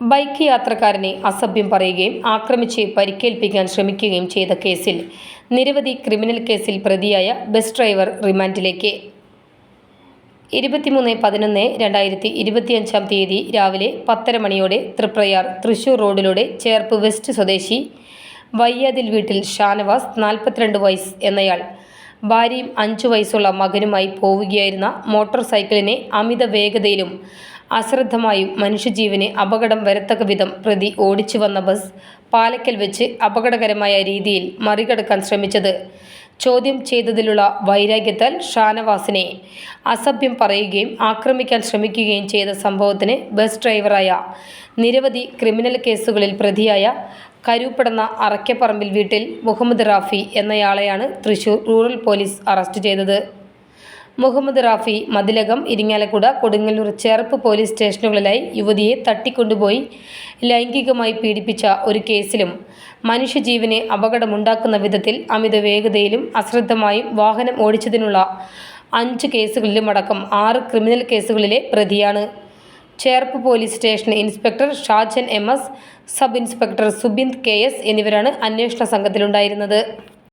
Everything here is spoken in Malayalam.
ബൈക്ക് യാത്രക്കാരനെ അസഭ്യം പറയുകയും ആക്രമിച്ച് പരിക്കേൽപ്പിക്കാൻ ശ്രമിക്കുകയും ചെയ്ത കേസിൽ നിരവധി ക്രിമിനൽ കേസിൽ പ്രതിയായ ബസ് ഡ്രൈവർ റിമാൻഡിലേക്ക്. 23/11/2025 രാവിലെ 10:30 മണിയോടെ തൃപ്രയാർ തൃശൂർ റോഡിലൂടെ ചേർപ്പ് വെസ്റ്റ് സ്വദേശി വയ്യാതിൽ വീട്ടിൽ ഷാനവാസ് 42 വയസ്സ് എന്നയാൾ ഭാര്യയും 5 വയസ്സുള്ള മകനുമായി പോവുകയായിരുന്ന മോട്ടോർ സൈക്കിളിനെ അമിത വേഗതയിലും അശ്രദ്ധമായും മനുഷ്യജീവന് അപകടം വരത്തക്ക വിധം പ്രതി ഓടിച്ചു വന്ന ബസ് പാലക്കൽ വെച്ച് അപകടകരമായ രീതിയിൽ മറികടക്കാൻ ശ്രമിച്ചത് ചോദ്യം ചെയ്തതിലുള്ള വൈരാഗ്യത്താൽ ഷാനവാസിനെ അസഭ്യം പറയുകയും ആക്രമിക്കാൻ ശ്രമിക്കുകയും ചെയ്ത സംഭവത്തിന് ബസ് ഡ്രൈവറായ നിരവധി ക്രിമിനൽ കേസുകളിൽ പ്രതിയായ കരൂപ്പടന്ന അറക്കപ്പറമ്പിൽ വീട്ടിൽ മുഹമ്മദ് റാഫി എന്നയാളെയാണ് തൃശൂർ റൂറൽ പോലീസ് അറസ്റ്റ് ചെയ്തത്. മുഹമ്മദ് റാഫി മതിലകം, ഇരിങ്ങാലക്കുട, കൊടുങ്ങല്ലൂർ, ചേർപ്പ് പോലീസ് സ്റ്റേഷനുകളിലായി യുവതിയെ തട്ടിക്കൊണ്ടുപോയി ലൈംഗികമായി പീഡിപ്പിച്ച ഒരു കേസിലും മനുഷ്യജീവന് അപകടമുണ്ടാക്കുന്ന വിധത്തിൽ അമിത വേഗതയിലും അശ്രദ്ധമായും വാഹനം ഓടിച്ചതിനുള്ള 5 കേസുകളിലുമടക്കം 6 ക്രിമിനൽ കേസുകളിലെ പ്രതിയാണ്. Cherpu police station inspector Shajan MS, sub inspector Subind KS എന്നിവരാണ് അന്വേഷണ സംഘത്തിലുണ്ടായിരുന്നത്.